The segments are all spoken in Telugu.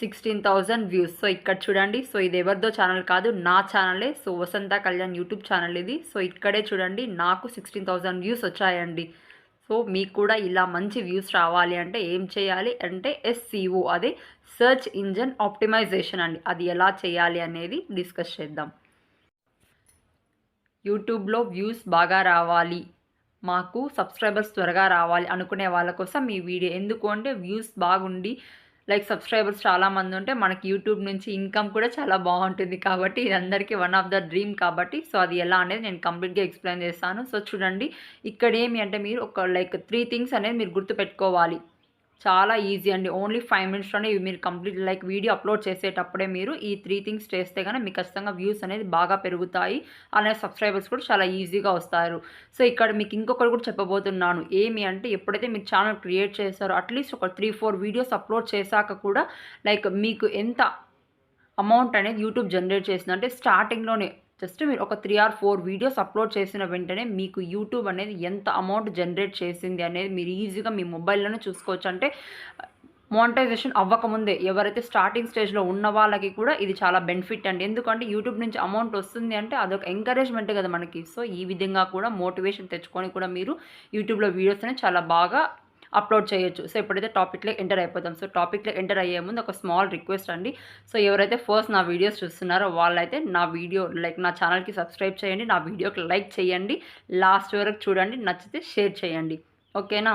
16,000 వ్యూస్. సో ఇక్కడ చూడండి. సో ఇది ఎవరిదో ఛానల్ కాదు, నా ఛానలే. సో వసంత కళ్యాణ్ యూట్యూబ్ ఛానల్ ఇది. సో ఇక్కడే చూడండి నాకు 16,000 వ్యూస్ వచ్చాయండి. సో మీకు కూడా ఇలా మంచి వ్యూస్ రావాలి అంటే ఏం చేయాలి అంటే ఎస్సీఓ, అదే సెర్చ్ ఇంజన్ ఆప్టిమైజేషన్ అండి. అది ఎలా చేయాలి అనేది డిస్కస్ చేద్దాం. యూట్యూబ్లో వ్యూస్ బాగా రావాలి, మాకు సబ్స్క్రైబర్స్ త్వరగా రావాలి అనుకునే వాళ్ళ కోసం ఈ వీడియో. ఎందుకు అంటే వ్యూస్ బాగుండి సబ్స్క్రైబర్స్ చాలామంది ఉంటే మనకి యూట్యూబ్ నుంచి ఇన్కమ్ కూడా చాలా బాగుంటుంది. కాబట్టి ఇది అందరికీ వన్ ఆఫ్ ద డ్రీమ్ కాబట్టి సో అది ఎలా అనేది నేను కంప్లీట్గా ఎక్స్ప్లెయిన్ చేస్తాను. సో చూడండి ఇక్కడ ఏమి అంటే మీరు ఒక 3 థింగ్స్ అనేది మీరు గుర్తుపెట్టుకోవాలి. చాలా ఈజీ అండి. ఓన్లీ 5 మినిట్స్‌లోనే ఇవి మీరు కంప్లీట్ వీడియో అప్లోడ్ చేసేటప్పుడే మీరు ఈ 3 థింగ్స్ చేస్తే గనక మీకు ఖచ్చితంగా వ్యూస్ అనేది బాగా పెరుగుతాయి. అలానే సబ్స్క్రైబర్స్ కూడా చాలా ఈజీగా వస్తారు. సో ఇక్కడ మీకు ఇంకొకటి కూడా చెప్పబోతున్నాను. ఏమి అంటే ఎప్పుడైతే మీరు ఛానల్ క్రియేట్ చేస్తారో అట్‌లీస్ట్ ఒక 3, 4 వీడియోస్ అప్లోడ్ చేశాక కూడా మీకు ఎంత అమౌంట్ అనేది యూట్యూబ్ జనరేట్ చేసిందంటే స్టార్టింగ్‌లోనే జస్ట్ మీరు ఒక 3 ఆర్ 4 వీడియోస్ అప్లోడ్ చేసిన వెంటనే మీకు యూట్యూబ్ అనేది ఎంత అమౌంట్ జనరేట్ చేసింది అనేది మీరు ఈజీగా మీ మొబైల్లోనే చూసుకోవచ్చు. అంటే మోనిటైజేషన్ అవ్వకముందే ఎవరైతే స్టార్టింగ్ స్టేజ్లో ఉన్న వాళ్ళకి కూడా ఇది చాలా బెనిఫిట్ అండి. ఎందుకంటే యూట్యూబ్ నుంచి అమౌంట్ వస్తుంది అంటే అదొక ఎంకరేజ్మెంట్ కదా మనకి. సో ఈ విధంగా కూడా మోటివేషన్ తెచ్చుకొని కూడా మీరు యూట్యూబ్లో వీడియోస్ అనేది చాలా బాగా అప్లోడ్ చేయొచ్చు. సో ఇప్పుడైతే టాపిక్‌లోకి ఎంటర్ అయిపోదాం. సో టాపిక్‌లోకి ఎంటర్ అయ్యే ముందు ఒక స్మాల్ రిక్వెస్ట్ అండి. సో ఎవరైతే ఫస్ట్ నా వీడియోస్ చూస్తున్నారో వాళ్ళైతే నా వీడియో నా ఛానల్‌కి సబ్స్క్రైబ్ చేయండి. నా వీడియోకి లైక్ చేయండి. లాస్ట్ వరకు చూడండి. నచ్చితే షేర్ చేయండి. ఓకేనా?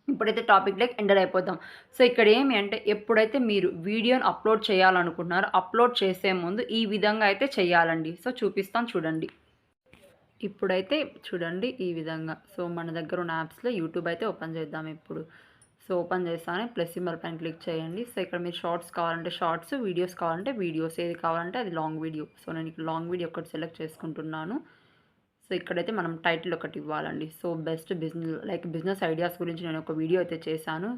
ఇప్పుడైతే టాపిక్‌లోకి ఎంటర్ అయిపోదాం. సో ఇక్కడ ఏమి అంటే ఎప్పుడైతే మీరు వీడియోని అప్లోడ్ చేయాలనుకుంటున్నారో అప్లోడ్ చేసే ముందు ఈ విధంగా అయితే చేయాలండి. సో చూపిస్తాను చూడండి. ఇప్పుడైతే చూడండి ఈ విధంగా. సో మన దగ్గర ఉన్న యాప్స్‌లో యూట్యూబ్ అయితే ఓపెన్ చేద్దాం ఇప్పుడు. సో ఓపెన్ చేస్తానే ప్లస్ సింబల్ పైన క్లిక్ చేయండి. సో ఇక్కడ మీరు షార్ట్స్ కావాలంటే షార్ట్స్, వీడియోస్ కావాలంటే వీడియోస్, ఏది కావాలంటే అది లాంగ్ వీడియో. సో నేను ఇక్కడ లాంగ్ వీడియో ఒకటి సెలెక్ట్ చేసుకుంటున్నాను. సో ఇక్కడైతే మనం టైటిల్ ఒకటి ఇవ్వాలండి. సో బెస్ట్ బిజినెస్ ఐడియాస్ గురించి నేను ఒక వీడియో అయితే చేశాను.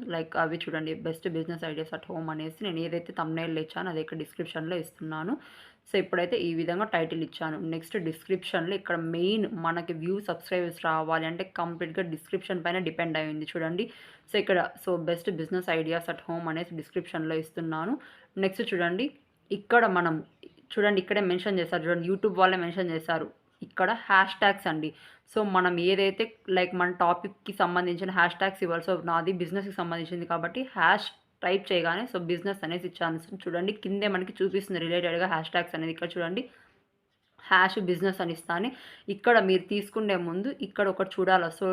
అవి చూడండి, best business ideas at home అనేసి నేను ఏదైతే థంబ్‌నెయిల్ ఇచ్చానో అది ఇక్కడ డిస్క్రిప్షన్‌లో ఇస్తున్నాను. సో ఇప్పుడైతే ఈ విధంగా టైటిల్ ఇచ్చాను. నెక్స్ట్ డిస్క్రిప్షన్‌లో ఇక్కడ మెయిన్ మనకి సబ్స్క్రైబర్స్ రావాలి అంటే కంప్లీట్‌గా డిస్క్రిప్షన్ పైన డిపెండ్ అయ్యింది చూడండి. సో ఇక్కడ best business ideas at home అనేసి డిస్క్రిప్షన్‌లో ఇస్తున్నాను. నెక్స్ట్ చూడండి ఇక్కడ మనం చూడండి ఇక్కడే మెన్షన్ చేశారు చూడండి, యూట్యూబ్ వాళ్ళే మెన్షన్ చేశారు. ఇక్కడ హ్యాష్ ట్యాగ్స్ అండి. సో మనం ఏదైతే మన టాపిక్‌కి సంబంధించిన హ్యాష్ ట్యాగ్స్ ఇవ్వాలి. సో నాది బిజినెస్‌కి సంబంధించింది కాబట్టి హ్యాష్ టైప్ చేయగానే బిజినెస్ అనేసి ఇచ్చాను. సో చూడండి కిందే మనకి చూపిస్తుంది రిలేటెడ్‌గా హ్యాష్ ట్యాగ్స్ అనేది. ఇక్కడ చూడండి హ్యాష్ బిజినెస్ అని ఇస్తాను. ఇక్కడ మీరు తీసుకునే ముందు ఇక్కడ ఒకటి చూడాలి. సో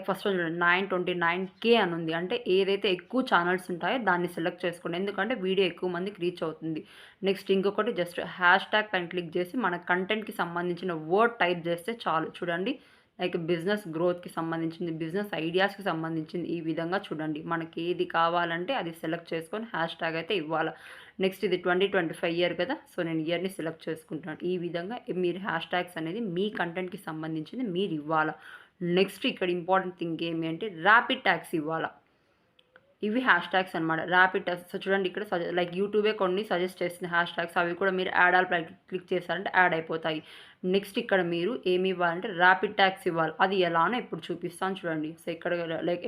ఫస్ట్ చూడండి 929K అని ఉంది. అంటే ఏదైతే ఎక్కువ ఛానల్స్ ఉంటాయో దాన్ని సెలెక్ట్ చేసుకోండి. ఎందుకంటే వీడియో ఎక్కువ మందికి రీచ్ అవుతుంది. నెక్స్ట్ ఇంకొకటి జస్ట్ హ్యాష్ ట్యాగ్ పైన క్లిక్ చేసి మన కంటెంట్‌కి సంబంధించిన వర్డ్ టైప్ చేస్తే చాలు. చూడండి బిజినెస్ గ్రోత్‌కి సంబంధించింది, బిజినెస్ ఐడియాస్‌కి సంబంధించింది ఈ విధంగా చూడండి. మనకి ఏది కావాలంటే అది సెలెక్ట్ చేసుకొని హ్యాష్ ట్యాగ్ అయితే ఇవ్వాలి. నెక్స్ట్ ఇది 2025 ఇయర్ కదా. సో నేను ఇయర్‌ని సెలెక్ట్ చేసుకుంటున్నాను. ఈ విధంగా మీరు హ్యాష్ ట్యాగ్స్ అనేది మీ కంటెంట్‌కి సంబంధించింది మీరు ఇవ్వాలి. నెక్స్ట్ ఇక్కడ ఇంపార్టెంట్ థింగ్ ఏమి అంటే ర్యాపిడ్ ట్యాగ్స్ ఇవ్వాలి. ఇవి హ్యాష్ ట్యాగ్స్ అనమాట. Rapid tags. సో చూడండి ఇక్కడ యూట్యూబే కొన్ని సజెస్ట్ చేసిన హ్యాష్ ట్యాగ్స్, అవి కూడా మీరు యాడ్ ఆల్ క్లిక్ చేశారంటే యాడ్ అయిపోతాయి. నెక్స్ట్ ఇక్కడ మీరు ఏమి ఇవ్వాలంటే ర్యాపిడ్ ట్యాగ్స్ ఇవ్వాలి. అది ఎలానో ఇప్పుడు చూపిస్తాను చూడండి. సో ఇక్కడ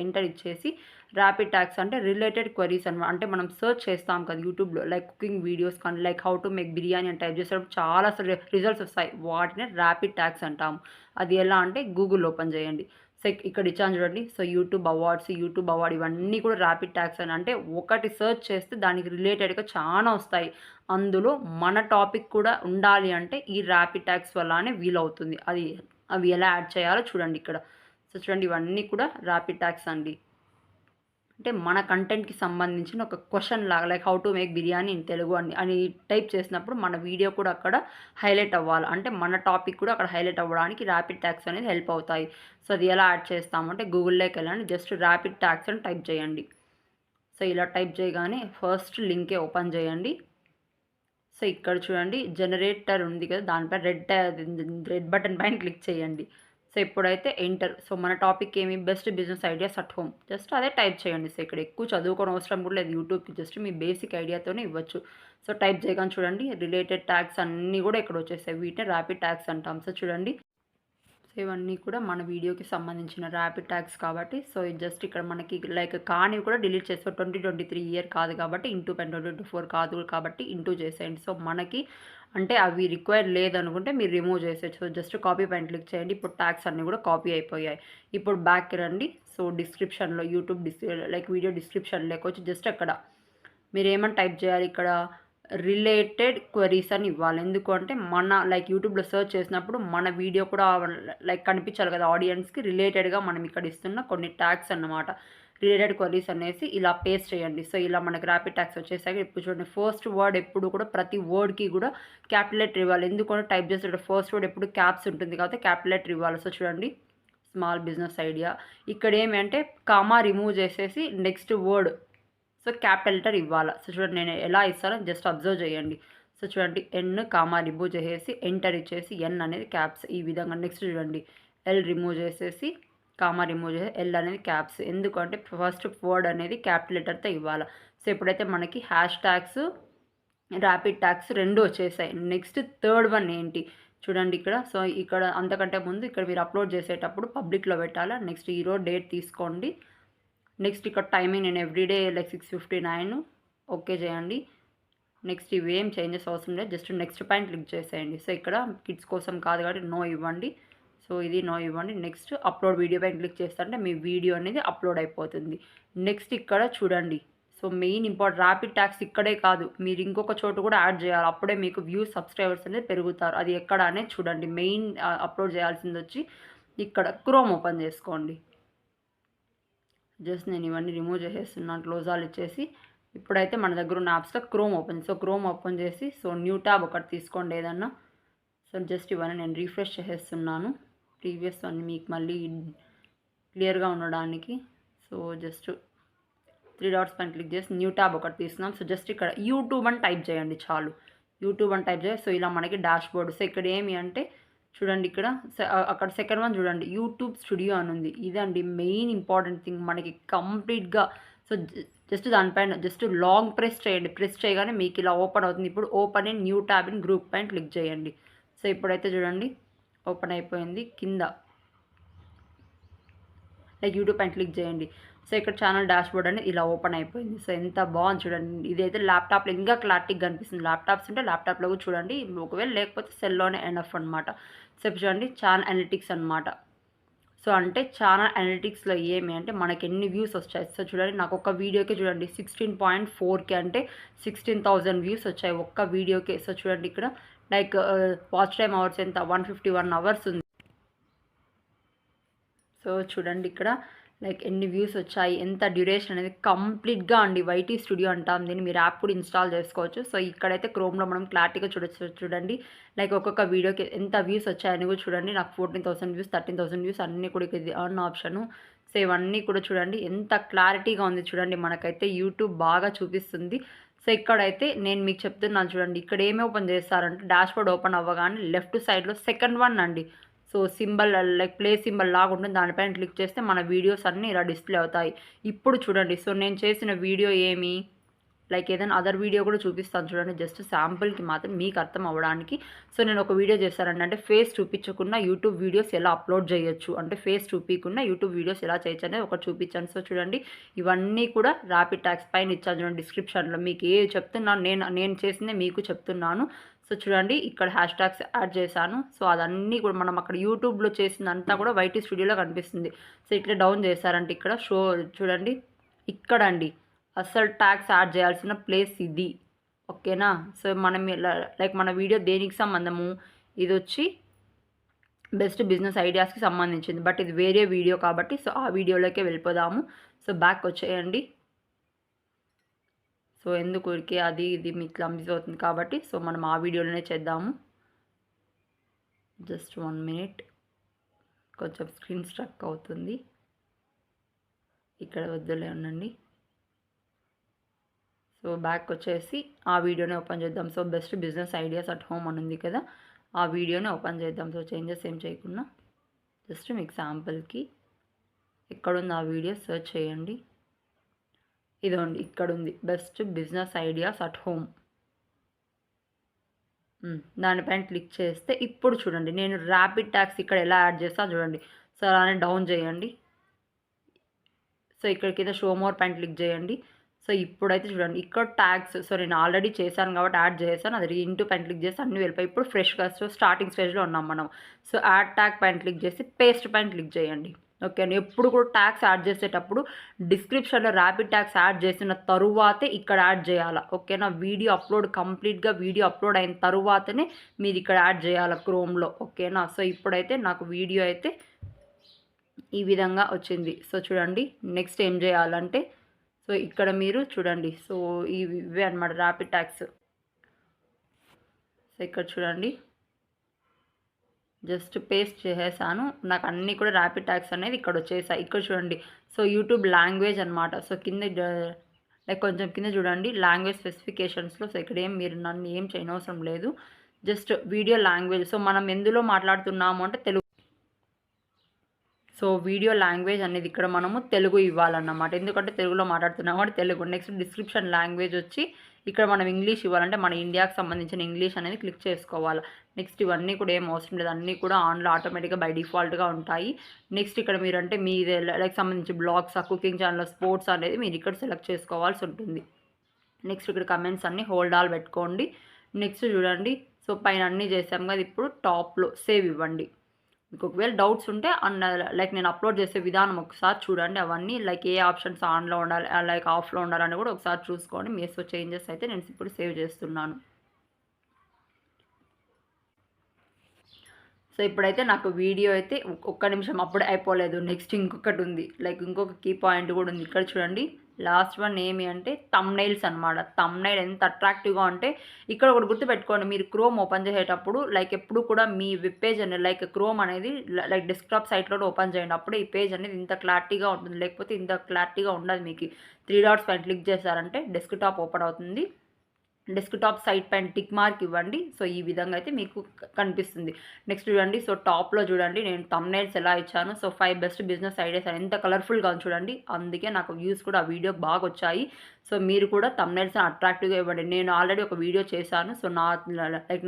ఎంటర్ ఇచ్చేసి ర్యాపిడ్ ట్యాగ్స్ అంటే రిలేటెడ్ క్వరీస్ అనమాట. అంటే మనం సెర్చ్ చేస్తాం కదా యూట్యూబ్లో కుకింగ్ వీడియోస్ కానీ హౌ టు మేక్ బిర్యానీ అని టైప్ చేసేటప్పుడు చాలా రిజల్ట్స్ వస్తాయి. వాటిని ర్యాపిడ్ ట్యాగ్స్ అంటాము. అది ఎలా అంటే గూగుల్ ఓపెన్ చేయండి. సో ఇక్కడ ఇచ్చాను చూడండి. సో యూట్యూబ్ అవార్డ్ ఇవన్నీ కూడా ర్యాపిడ్ ట్యాగ్స్ అని. అంటే ఒకటి సెర్చ్ చేస్తే దానికి రిలేటెడ్గా చాలా వస్తాయి. అందులో మన టాపిక్ కూడా ఉండాలి అంటే ఈ ర్యాపిడ్ ట్యాగ్స్ వల్లనే వీలవుతుంది. అవి ఎలా యాడ్ చేయాలో చూడండి ఇక్కడ. సో చూడండి ఇవన్నీ కూడా ర్యాపిడ్ ట్యాగ్స్ అండి. అంటే మన కంటెంట్‌కి సంబంధించిన ఒక క్వెషన్ లాగా how to make biryani in Telugu అని టైప్ చేసినప్పుడు మన వీడియో కూడా అక్కడ హైలైట్ అవ్వాలి. అంటే మన టాపిక్ కూడా అక్కడ హైలైట్ అవ్వడానికి ర్యాపిడ్ ట్యాగ్స్ అనేది హెల్ప్ అవుతాయి. సో అది ఎలా యాడ్ చేస్తామంటే గూగుల్‌లోకి వెళ్ళండి. జస్ట్ ర్యాపిడ్ ట్యాగ్స్ అని టైప్ చేయండి. సో ఇలా టైప్ చేయగానే ఫస్ట్ లింకే ఓపెన్ చేయండి. సో ఇక్కడ చూడండి జనరేటర్ ఉంది కదా, దానిపై రెడ్ బటన్ పైన క్లిక్ చేయండి. సో ఇప్పుడైతే ఎంటర్. సో మన టాపిక్ ఏమి, best business ideas at home. Just అదే టైప్ చేయండి. సో ఇక్కడ ఎక్కువ చదువుకోవడం అవసరం కూడా లేదు యూట్యూబ్కి. జస్ట్ మీ బేసిక్ ఐడియాతోనే ఇవ్వచ్చు. సో టైప్ చేయగానే చూడండి రిలేటెడ్ ట్యాగ్స్ అన్నీ కూడా ఇక్కడ వచ్చేసాయి. వీటిని ర్యాపిడ్ ట్యాగ్స్ అంటాం. సో చూడండి సో ఇవన్నీ కూడా మన వీడియోకి సంబంధించిన ర్యాపిడ్ ట్యాగ్స్ కాబట్టి సో ఇది జస్ట్ ఇక్కడ మనకి లైక్ కానివి కూడా డిలీట్ చేస్తాం. 2023 ఇయర్ కాదు కాబట్టి ఇంటూ 2024 కాదు కాబట్టి ఇంటూ చేసేయండి. సో మనకి అంటే అవి రిక్వైర్ లేదనుకుంటే మీరు రిమూవ్ చేసేయచ్చు. సో జస్ట్ కాపీ పైన క్లిక్ చేయండి. ఇప్పుడు ట్యాగ్స్ అన్నీ కూడా కాపీ అయిపోయాయి. ఇప్పుడు బ్యాక్కి రండి. సో డిస్క్రిప్షన్లో యూట్యూబ్ లైక్ వీడియో డిస్క్రిప్షన్లోకి వచ్చి జస్ట్ అక్కడ మీరు ఏమని టైప్ చేయాలి, ఇక్కడ రిలేటెడ్ క్వరీస్ అని ఇవ్వాలి. ఎందుకంటే మన లైక్ యూట్యూబ్లో సెర్చ్ చేసినప్పుడు మన వీడియో కూడా లైక్ కనిపించాలి కదా ఆడియన్స్కి. రిలేటెడ్గా మనం ఇక్కడ ఇస్తున్న కొన్ని ట్యాగ్స్ అన్నమాట. రిలేటెడ్ క్వరీస్ అనేసి ఇలా పేస్ట్ చేయండి. సో ఇలా మనకి ర్యాపిడ్ ట్యాగ్స్ వచ్చేసాక ఇప్పుడు చూడండి, ఫస్ట్ వర్డ్ ఎప్పుడు కూడా ప్రతి వర్డ్కి కూడా క్యాపిటల్ లెటర్ ఇవ్వాలి. ఎందుకంటే టైప్ చేసేటప్పుడు ఫస్ట్ వర్డ్ ఎప్పుడు క్యాప్స్ ఉంటుంది కాబట్టి క్యాపిటల్ లెటర్ ఇవ్వాలి. సో చూడండి, స్మాల్ బిజినెస్ ఐడియా. ఇక్కడ ఏమి అంటే కామా రిమూవ్ చేసేసి next word so capital letter ఇవ్వాలి. సో చూడండి నేను ఎలా ఇస్తానో జస్ట్ అబ్జర్వ్ చేయండి. సో చూడండి, ఎన్ కామా రిమూవ్ చేసేసి ఎంటర్ ఇచ్చేసి ఎన్ అనేది క్యాప్స్ ఈ విధంగా. నెక్స్ట్ చూడండి, ఎల్ రిమూవ్ చేసేసి కామా రిమూవ్ చేసి ఎల్ అనేది క్యాప్స్. ఎందుకంటే ఫస్ట్ వర్డ్ అనేది క్యాపిటల్ లెటర్తో ఇవ్వాలి. సో ఎప్పుడైతే మనకి హ్యాష్ ట్యాగ్స్ ర్యాపిడ్ ట్యాగ్స్ రెండు వచ్చేసాయి. నెక్స్ట్ థర్డ్ వన్ ఏంటి చూడండి ఇక్కడ. సో ఇక్కడ అంతకంటే ముందు ఇక్కడ మీరు అప్లోడ్ చేసేటప్పుడు పబ్లిక్లో పెట్టాలా. నెక్స్ట్ ఈరోజు డేట్ తీసుకోండి. నెక్స్ట్ ఇక్కడ టైమింగ్ నేను ఎవ్రీడే లైక్ 6:59 ఓకే చేయండి. నెక్స్ట్ ఇవేం చేంజెస్ అవసరం లేదు, జస్ట్ నెక్స్ట్ పైన క్లిక్ చేసేయండి. సో ఇక్కడ కిడ్స్ కోసం కాదు కాబట్టి నో ఇవ్వండి. సో ఇది నో ఇవ్వండి. నెక్స్ట్ అప్లోడ్ వీడియో పైన క్లిక్ చేస్తుంటే మీ వీడియో అనేది అప్లోడ్ అయిపోతుంది. నెక్స్ట్ ఇక్కడ చూడండి, so main important rapid tags ఇక్కడే కాదు, మీరు ఇంకొక చోటు కూడా యాడ్ చేయాలి. అప్పుడే మీకు వ్యూస్ సబ్స్క్రైబర్స్ అనేది పెరుగుతారు. అది ఎక్కడ అనేది చూడండి. మెయిన్ అప్లోడ్ చేయాల్సింది వచ్చి ఇక్కడ క్రోమ్ ఓపెన్ చేసుకోండి. జస్ట్ నేను ఇవన్నీ రిమూవ్ చేసేస్తున్నాను, క్లోజ్ ఆల్ ఇచ్చేసి. ఇప్పుడైతే మన దగ్గర ఉన్న యాప్స్లో chrome open. So chrome open చేసి సో న్యూ ట్యాబ్ ఒకటి తీసుకోండి ఏదన్నా. సో జస్ట్ ఇవన్నీ నేను రీఫ్రెష్ చేసేస్తున్నాను, ప్రీవియస్ అన్ని మీకు మళ్ళీ క్లియర్గా ఉండడానికి. సో జస్ట్ 3 డాట్స్ పైన క్లిక్ చేసి న్యూ ట్యాబ్ ఒకటి తీసుకున్నాం. సో జస్ట్ ఇక్కడ యూట్యూబ్ అని టైప్ చేయండి చాలు. యూట్యూబ్ అని టైప్ చేసి సో ఇలా మనకి డాష్ బోర్డ్. సో ఇక్కడ ఏమి అంటే చూడండి, ఇక్కడ అక్కడ సెకండ్ వన్ చూడండి, యూట్యూబ్ స్టూడియో అని ఉంది. ఇదండి మెయిన్ ఇంపార్టెంట్ థింగ్ మనకి కంప్లీట్గా. సో జస్ట్ దానిపైన జస్ట్ లాంగ్ ప్రెస్ చేయండి. ప్రెస్ చేయగానే మీకు ఇలా ఓపెన్ అవుతుంది. ఇప్పుడు open in new tab in group పైన క్లిక్ చేయండి. సో ఇప్పుడైతే చూడండి ఓపెన్ అయిపోయింది. కింద లైక్ యూట్యూబ్ పైన క్లిక్ చేయండి. సో ఇక్కడ ఛానల్ డాష్ బోర్డ్ అనేది ఇలా ఓపెన్ అయిపోయింది. సో ఎంత బాగుంది చూడండి. ఇదైతే ల్యాప్టాప్లో ఇంకా క్లారిటీగా కనిపిస్తుంది. ల్యాప్టాప్స్ ఉంటే ల్యాప్టాప్లో కూడా చూడండి, ఒకవేళ లేకపోతే సెల్లోనే ఎనఫ్ అనమాట. సో చూడండి ఛానల్ అనలిటిక్స్ అనమాట. సో అంటే ఛానల్ అనలిటిక్స్లో ఏమి అంటే మనకి ఎన్ని వ్యూస్ వచ్చాయి. సో చూడండి నాకు ఒక వీడియోకే చూడండి 16.4K అంటే 16,000 వ్యూస్ వచ్చాయి ఒక్క వీడియోకే. సో చూడండి ఇక్కడ లైక్ వాచ్ టైమ్ అవర్స్ ఎంత 151 అవర్స్ ఉంది. సో చూడండి ఇక్కడ లైక్ ఎన్ని వ్యూస్ వచ్చాయి, ఎంత డ్యూరేషన్ అనేది కంప్లీట్గా అండి. వైటీ స్టూడియో అంటాం దీన్ని. మీరు యాప్ కూడా ఇన్స్టాల్ చేసుకోవచ్చు. సో ఇక్కడైతే క్రోమ్లో మనం క్లారిటీగా చూడొచ్చు. చూడండి లైక్ ఒక్కొక్క వీడియోకి ఎంత వ్యూస్ వచ్చాయని కూడా చూడండి. నాకు 14,000 వ్యూస్ 13,000 వ్యూస్ అన్నీ కూడా ఇది ఆన్ ఆప్షను. సో ఇవన్నీ కూడా చూడండి ఎంత క్లారిటీగా ఉంది. చూడండి మనకైతే యూట్యూబ్ బాగా చూపిస్తుంది. సో ఇక్కడైతే నేను మీకు చెప్తున్నాను చూడండి, ఇక్కడ ఏమి ఓపెన్ చేస్తారంటే డాష్ బోర్డ్ ఓపెన్ అవ్వగానే లెఫ్ట్ సైడ్లో సెకండ్ వన్ అండి. So symbol like play symbol లాగా ఉంటుంది, దానిపైన క్లిక్ చేస్తే మన వీడియోస్ అన్నీ ఇలా డిస్ప్లే అవుతాయి. ఇప్పుడు చూడండి, సో నేను చేసిన వీడియో ఏమి లైక్ ఏదైనా అదర్ వీడియో కూడా చూపిస్తాను చూడండి, జస్ట్ శాంపుల్కి మాత్రం మీకు అర్థం అవ్వడానికి. సో నేను ఒక వీడియో చేశానండి, అంటే ఫేస్ చూపించకుండా యూట్యూబ్ వీడియోస్ ఎలా అప్లోడ్ చేయొచ్చు, అంటే ఫేస్ చూపించకుండా యూట్యూబ్ వీడియోస్ ఎలా చేయొచ్చు అనేది ఒకటి చూపించాను. సో చూడండి ఇవన్నీ కూడా ర్యాపిడ్ ట్యాగ్స్ పైన ఇచ్చాను చూడండి డిస్క్రిప్షన్లో. మీకు ఏ చెప్తున్నాను నేను చేసిందే మీకు చెప్తున్నాను. సో చూడండి ఇక్కడ హ్యాష్ ట్యాగ్స్ యాడ్ చేశాను. సో అదన్నీ కూడా మనం అక్కడ యూట్యూబ్లో చేసిందంతా కూడా వైటీ స్టూడియోలో కనిపిస్తుంది. సో ఇట్లా డౌన్ చేశారంటే ఇక్కడ షో చూడండి, ఇక్కడ అండి అసలు ట్యాగ్స్ యాడ్ చేయాల్సిన ప్లేస్ ఇది, ఓకేనా. సో మనం లైక్ మన వీడియో దేనికి సంబంధము, ఇది వచ్చి బెస్ట్ బిజినెస్ ఐడియాస్కి సంబంధించింది, బట్ ఇది వేరే వీడియో కాబట్టి సో ఆ వీడియోలోకే వెళ్ళిపోదాము. సో బ్యాక్ వచ్చేయండి. సో ఎందుకు ఊరికే అది ఇది మీకు క్లమ్జీ అవుతుంది కాబట్టి సో మనం ఆ వీడియోలోనే చేద్దాము. జస్ట్ 1 మినిట్, కొంచెం స్క్రీన్ స్ట్రక్ అవుతుంది, ఇక్కడ వద్దులే ఉండండి. సో బ్యాక్ వచ్చేసి ఆ వీడియోనే ఓపెన్ చేద్దాం. So best business ideas at home అని ఉంది కదా, ఆ వీడియోనే ఓపెన్ చేద్దాం. సో చేంజెస్ ఏం చేయకుండా జస్ట్ మీకు శాంపుల్కి ఎక్కడుంది ఆ వీడియో సెర్చ్ చేయండి. ఇదండి ఇక్కడ ఉంది, best business ideas at home. దానిపైన క్లిక్ చేస్తే ఇప్పుడు చూడండి నేను ర్యాపిడ్ ట్యాగ్స్ ఇక్కడ ఎలా యాడ్ చేస్తాను చూడండి. సో అలానే డౌన్ చేయండి. సో ఇక్కడ కింద షో మోర్ పైన క్లిక్ చేయండి. సో ఇప్పుడైతే చూడండి ఇక్కడ ట్యాగ్స్ సో నేను ఆల్రెడీ చేశాను కాబట్టి యాడ్ చేశాను. అది ఇంటూ పైన క్లిక్ చేసి అన్నీ వెళ్ళిపోయి ఇప్పుడు ఫ్రెష్గా సో స్టార్టింగ్ స్టేజ్లో ఉన్నాం మనం. సో యాడ్ ట్యాగ్ పైన క్లిక్ చేసి పేస్ట్ పైన క్లిక్ చేయండి. ఓకే అండి. ఎప్పుడు కూడా ట్యాగ్స్ యాడ్ చేసేటప్పుడు డిస్క్రిప్షన్లో ర్యాపిడ్ ట్యాగ్స్ యాడ్ చేసిన తరువాతే ఇక్కడ యాడ్ చేయాలి. ఓకేనా. వీడియో అప్లోడ్ కంప్లీట్గా వీడియో అప్లోడ్ అయిన తరువాతనే మీరు ఇక్కడ యాడ్ చేయాలి క్రోమ్లో. ఓకేనా. సో ఇప్పుడైతే నాకు వీడియో అయితే ఈ విధంగా వచ్చింది. సో చూడండి నెక్స్ట్ ఏం చేయాలంటే సో ఇక్కడ మీరు చూడండి సో ఇవే అనమాట ర్యాపిడ్ ట్యాగ్స్. సో ఇక్కడ చూడండి జస్ట్ పేస్ట్ చేసేసాను. నాకు అన్నీ కూడా ర్యాపిడ్ ట్యాగ్స్ అనేది ఇక్కడ వచ్చేసాయి. ఇక్కడ చూడండి సో యూట్యూబ్ లాంగ్వేజ్ అనమాట. సో కింద లైక్ కొంచెం కింద చూడండి లాంగ్వేజ్ స్పెసిఫికేషన్స్లో సో ఇక్కడ మీరు నన్ను ఏం చేయనవసరం లేదు. జస్ట్ వీడియో లాంగ్వేజ్ సో మనం ఎందులో మాట్లాడుతున్నాము అంటే తెలుగు. సో వీడియో లాంగ్వేజ్ అనేది ఇక్కడ మనము తెలుగు ఇవ్వాలన్నమాట. ఎందుకంటే తెలుగులో మాట్లాడుతున్నాం కాబట్టి తెలుగు. నెక్స్ట్ డిస్క్రిప్షన్ లాంగ్వేజ్ వచ్చి ఇక్కడ మనం ఇంగ్లీష్ ఇవ్వాలంటే మన ఇండియాకి సంబంధించిన ఇంగ్లీష్ అనేది క్లిక్ చేసుకోవాలి. నెక్స్ట్ ఇవన్నీ కూడా ఏం అవసరం లేదు, అన్నీ కూడా ఆన్లో ఆటోమేటిక్గా బై డిఫాల్ట్గా ఉంటాయి. నెక్స్ట్ ఇక్కడ మీరు అంటే మీ లైక్ సంబంధించి బ్లాగ్స్ కుకింగ్ ఛానల్ స్పోర్ట్స్ అనేది మీరు ఇక్కడ సెలెక్ట్ చేసుకోవాల్సి ఉంటుంది. నెక్స్ట్ ఇక్కడ కమెంట్స్ అన్నీ హోల్డ్ ఆల్ పెట్టుకోండి. నెక్స్ట్ చూడండి సో పైన అన్నీ చేసాం కదా. ఇప్పుడు టాప్లో సేవ్ ఇవ్వండి. మీకు ఒకవేళ డౌట్స్ ఉంటే లైక్ నేను అప్లోడ్ చేసే విధానం ఒకసారి చూడండి. అవన్నీ లైక్ ఏ ఆప్షన్స్ ఆన్లో ఉండాలి లైక్ ఆఫ్లో ఉండాలని కూడా ఒకసారి చూసుకోండి. మీతో చేంజెస్ అయితే నేను ఇప్పుడు సేవ్ చేస్తున్నాను. సో ఇప్పుడైతే నాకు వీడియో అయితే ఒక్క నిమిషం అప్పుడే అయిపోలేదు. నెక్స్ట్ ఇంకొకటి ఉంది లైక్ ఇంకొక కీ పాయింట్ కూడా ఉంది. ఇక్కడ చూడండి లాస్ట్ వన్ ఏమి అంటే థంబ్నెయిల్స్ అనమాట. థంబ్నెయిల్ ఎంత అట్రాక్టివ్గా అంటే ఇక్కడ ఒకటి గుర్తుపెట్టుకోండి. మీరు క్రోమ్ ఓపెన్ చేసేటప్పుడు లైక్ ఎప్పుడు కూడా మీ వెబ్ పేజ్ అనేది లైక్ క్రోమ్ అనేది లైక్ డెస్క్టాప్ సైట్లో ఓపెన్ చేయండి. అప్పుడే ఈ పేజ్ అనేది ఇంత క్లారిటీగా ఉంటుంది. లేకపోతే ఇంత క్లారిటీగా ఉండదు. మీకు 3 డాట్స్ పైన క్లిక్ చేశారంటే డెస్క్టాప్ ఓపెన్ అవుతుంది. డెస్క్టాప్ సైట్ పైన టిక్ మార్క్ ఇవ్వండి. సో ఈ విధంగా అయితే మీకు కనిపిస్తుంది. నెక్స్ట్ చూడండి సో టాప్లో చూడండి నేను థంబ్నెయిల్స్ ఎలా ఇచ్చాను. సో 5 బెస్ట్ బిజినెస్ ఐడియాస్ అని ఎంత కలర్ఫుల్గా ఉంది చూడండి. అందుకే నాకు వ్యూస్ కూడా ఆ వీడియోకి బాగా వచ్చాయి. సో మీరు కూడా థంబ్నెయిల్స్ అట్రాక్టివ్గా ఇవ్వండి. నేను ఆల్రెడీ ఒక వీడియో చేశాను. సో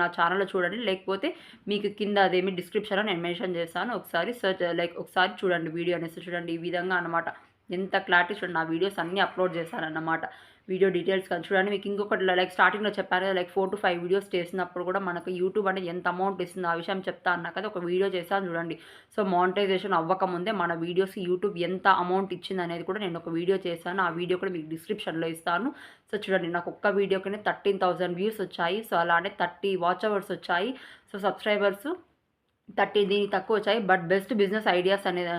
నా ఛానల్లో చూడండి. లేకపోతే మీకు కింద అదేమి డిస్క్రిప్షన్లో నేను మెన్షన్ చేశాను. ఒకసారి సర్చ్ లైక్ ఒకసారి చూడండి వీడియో అనేసి చూడండి. ఈ విధంగా అనమాట ఎంత క్లారిటీ చూడండి. నా వీడియోస్ అన్నీ అప్లోడ్ చేశానన్నమాట. వీడియో డీటెయిల్స్ కానీ చూడండి. మీకు ఇంకొకటి లైక్ స్టార్టింగ్లో చెప్పాను కదా లైక్ 4 to 5 వీడియోస్ చేసినప్పుడు కూడా మనకు యూట్యూబ్ అనేది ఎంత అమౌంట్ ఇస్తుంది ఆ విషయం చెప్తా అన్నా కదా. ఒక వీడియో చేశాను చూడండి. సో మానిటైజేషన్ అవ్వకముందే మన వీడియోస్కి యూట్యూబ్ ఎంత అమౌంట్ ఇచ్చింది అనేది కూడా నేను ఒక వీడియో చేశాను. ఆ వీడియో కూడా మీకు డిస్క్రిప్షన్లో ఇస్తాను. సో చూడండి నాకు ఒక్క వీడియోకి 13,000 వ్యూస్ వచ్చాయి. సో అలానే 30 వాచ్ అవర్స్ వచ్చాయి. సో సబ్స్క్రైబర్స్ 30 దీనికి తక్కువ వచ్చాయి. బట్ బెస్ట్ బిజినెస్ ఐడియాస్ అనేది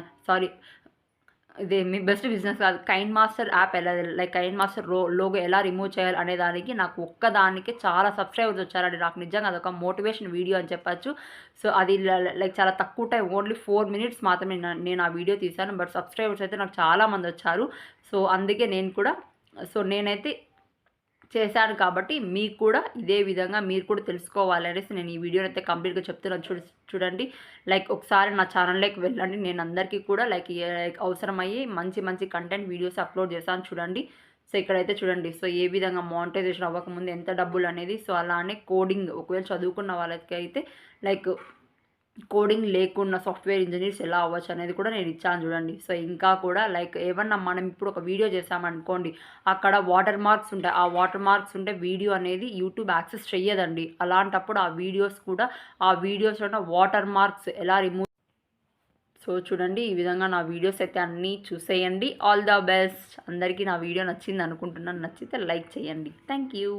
ఇదే మీ బెస్ట్ బిజినెస్ కాదు. కైన్ మాస్టర్ యాప్ ఎలా లైక్ కైన్ మాస్టర్ లోగో ఎలా రిమూవ్ చేయాలి అనే దానికి నాకు ఒక్కదానికి చాలా సబ్స్క్రైబర్స్ వచ్చారండి. నాకు నిజంగా అదొక మోటివేషన్ వీడియో అని చెప్పచ్చు. సో అది లైక్ చాలా తక్కువ టైం ఓన్లీ 4 minutes మాత్రమే నేను ఆ వీడియో తీశాను. బట్ సబ్స్క్రైబర్స్ అయితే నాకు చాలామంది వచ్చారు. సో అందుకే నేనైతే చేశాను కాబట్టి మీకు కూడా ఇదే విధంగా మీరు కూడా తెలుసుకోవాలి అనేసి నేను ఈ వీడియోని అయితే కంప్లీట్గా చెప్తున్నాను. చూడండి లైక్ ఒకసారి నా ఛానల్లోకి వెళ్ళండి. నేను అందరికీ కూడా లైక్ అవసరమయ్యి మంచి కంటెంట్ వీడియోస్ అప్లోడ్ చేశాను చూడండి. సో ఇక్కడైతే చూడండి సో ఏ విధంగా మానిటైజేషన్ అవ్వకముందు ఎంత డబ్బులు అనేది. సో అలానే కోడింగ్ ఒకవేళ చదువుకున్న వాళ్ళకి అయితే లైక్ కోడింగ్ లేకుండా సాఫ్ట్వేర్ ఇంజనీర్స్ ఎలా అవ్వచ్చు అనేది కూడా నేను ఇచ్చాను చూడండి. సో ఇంకా కూడా లైక్ ఏమన్నా మనం ఇప్పుడు ఒక వీడియో చేసామనుకోండి అక్కడ వాటర్ మార్క్స్ ఉంటాయి. ఆ వాటర్ మార్క్స్ ఉంటే వీడియో అనేది యూట్యూబ్ యాక్సెస్ చెయ్యదండి. అలాంటప్పుడు ఆ వీడియోస్లో ఉన్న వాటర్ మార్క్స్ ఎలా రిమూవ్. సో చూడండి ఈ విధంగా నా వీడియోస్ అయితే అన్నీ చూసేయండి. All the best. అందరికీ నా వీడియో నచ్చింది అనుకుంటున్నాను. నచ్చితే లైక్ చేయండి. Thank you.